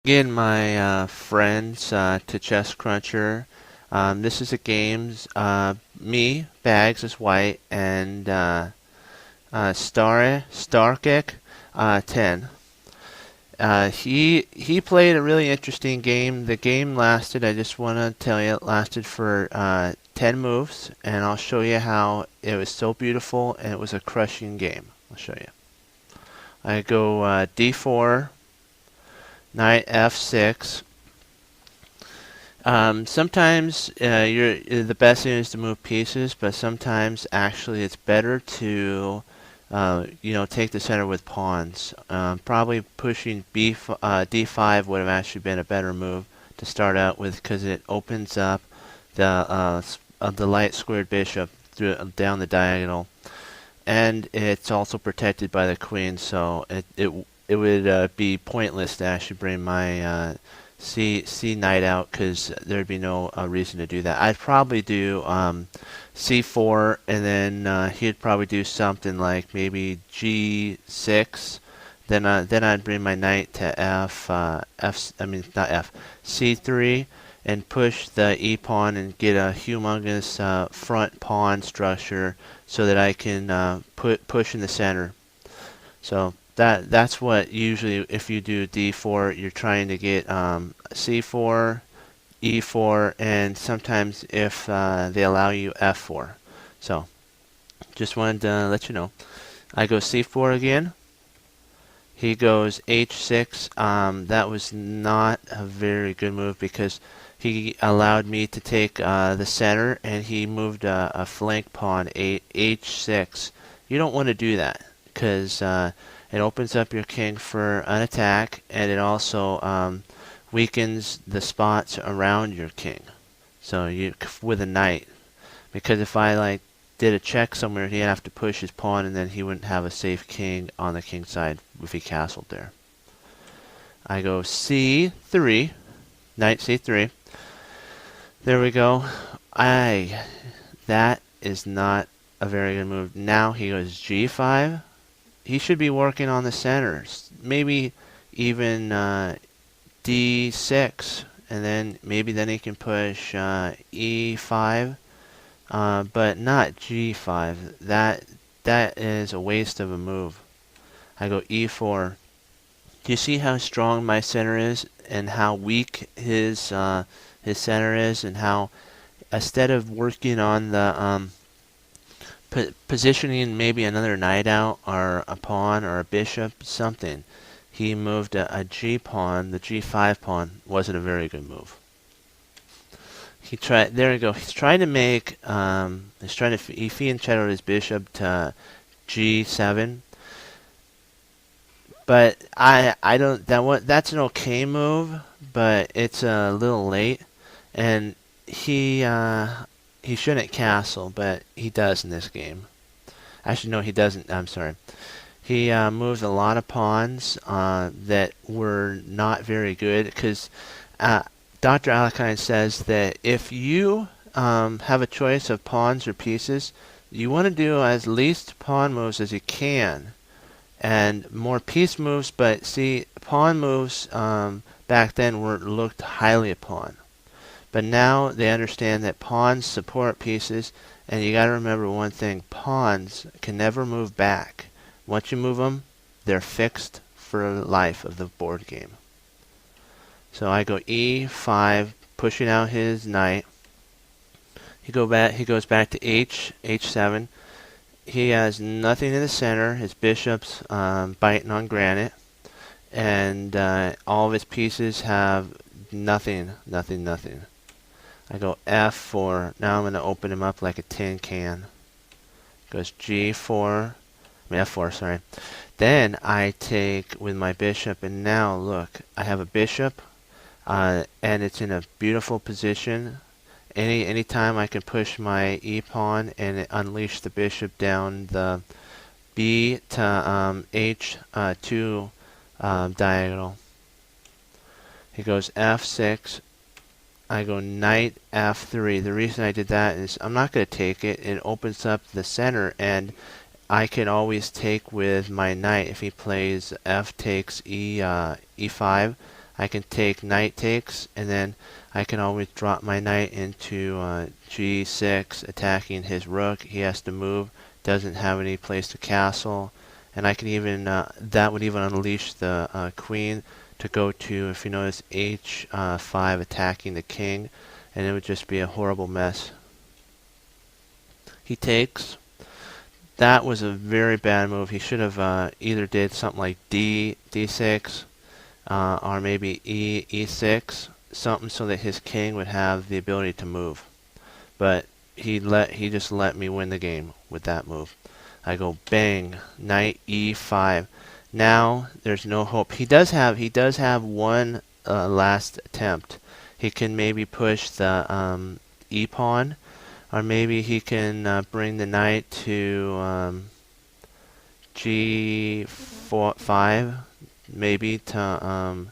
Again, my friends to Chess Cruncher. This is a games. Me, Bags is white, and Stark10. 10. He played a really interesting game. The game lasted. I just want to tell you, it lasted for 10 moves, and I'll show you how it was so beautiful, and it was a crushing game. I'll show you. I go D4, knight F6. Sometimes the best thing is to move pieces, but sometimes actually it's better to take the center with pawns. Probably pushing D5 would have actually been a better move to start out with because it opens up the light squared bishop down the diagonal, and it's also protected by the queen, so it would be pointless to actually bring my C knight out because there'd be no reason to do that. I'd probably do C4, and then he'd probably do something like maybe G6. Then I'd bring my knight to not F, C3, and push the E pawn and get a humongous front pawn structure so that I can push in the center. So that's what usually if you do D4, you're trying to get C4, E4, and sometimes if they allow you F4. So just wanted to let you know. I go C4 again. He goes H6. That was not a very good move because he allowed me to take the center, and he moved a flank pawn, H6. You don't want to do that because it opens up your king for an attack, and it also weakens the spots around your king. So you with a knight, because if I did a check somewhere, he'd have to push his pawn, and then he wouldn't have a safe king on the king side if he castled there. I go C3, knight C3. There we go. That is not a very good move. Now he goes G5. He should be working on the centers. Maybe even D6, and then then he can push E5, but not G5. That is a waste of a move. I go E4. Do you see how strong my center is, and how weak his center is, and how instead of working on the positioning maybe another knight out or a pawn or a bishop, something, he moved a G pawn. The G5 pawn wasn't a very good move. He tried. There we go. He's trying to make. He fianchettoed his bishop to G7, but I don't. That's an okay move, but it's a little late, and he shouldn't castle, but he does in this game. Actually, no, he doesn't. I'm sorry. He moved a lot of pawns that were not very good because Dr. Alakine says that if you have a choice of pawns or pieces, you want to do as least pawn moves as you can and more piece moves, but see, pawn moves back then were looked highly upon. But now they understand that pawns support pieces, and you got to remember one thing: pawns can never move back. Once you move them, they're fixed for life of the board game. So I go E5, pushing out his knight. He goes back to H7. He has nothing in the center. His bishop's biting on granite, and all of his pieces have nothing. I go F4. Now I'm going to open him up like a tin can. Goes G4. F4, sorry. Then I take with my bishop, and now look, I have a bishop, and it's in a beautiful position. Any time I can push my E pawn and unleash the bishop down the B to H2 diagonal. He goes F6. I go knight F3. The reason I did that is I'm not going to take it. It opens up the center, and I can always take with my knight. If he plays F takes E5, I can take knight takes, and then I can always drop my knight into g6, attacking his rook. He has to move, doesn't have any place to castle, and I can even that would even unleash the queen to go to, if you notice, h5, attacking the king, and it would just be a horrible mess. He takes. That was a very bad move. He should have either did something like d6, or maybe e6, something so that his king would have the ability to move. But he just let me win the game with that move. I go bang, knight e5. Now there's no hope. He does have one last attempt. He can maybe push the e pawn, or maybe he can bring the knight to g5, maybe to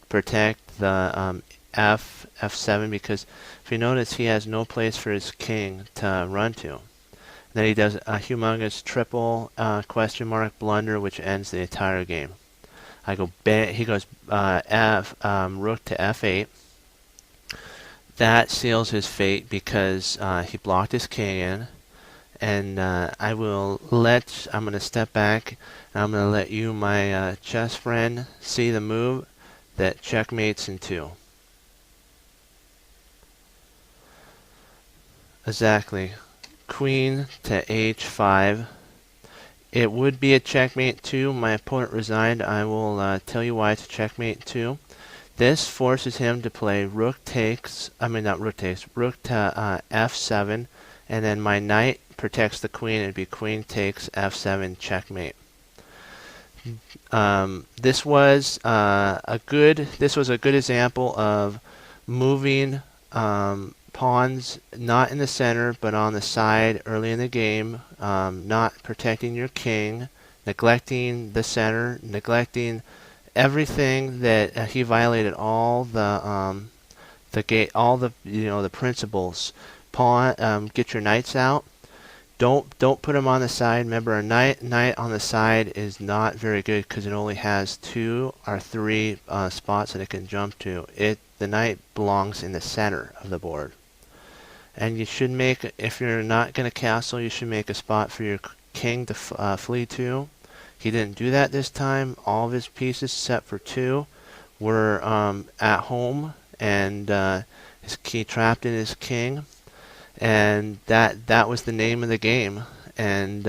protect the f7, because if you notice, he has no place for his king to run to. Then he does a humongous triple question mark blunder, which ends the entire game. I go he goes rook to f8. That seals his fate because he blocked his king in. And I'm going to step back, and I'm going to let you, my chess friend, see the move that checkmates in 2. Exactly. Queen to h5. It would be a checkmate 2. My opponent resigned. I will tell you why it's a checkmate 2. This forces him to play rook takes, rook to f7, and then my knight protects the queen. It'd be queen takes f7, checkmate. This was a good example of moving pawns not in the center but on the side early in the game, not protecting your king, neglecting the center, neglecting everything that he violated all the the principles. Pawn, get your knights out. Don't put them on the side. Remember, a knight on the side is not very good because it only has 2 or 3 spots that it can jump to. The knight belongs in the center of the board. And you should make, if you're not going to castle, you should make a spot for your king to flee to. He didn't do that this time. All of his pieces, except for 2, were at home, and he trapped in his king. And that was the name of the game. And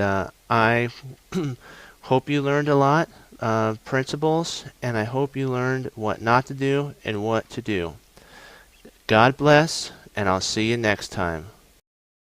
I hope you learned a lot of principles, and I hope you learned what not to do and what to do. God bless, and I'll see you next time.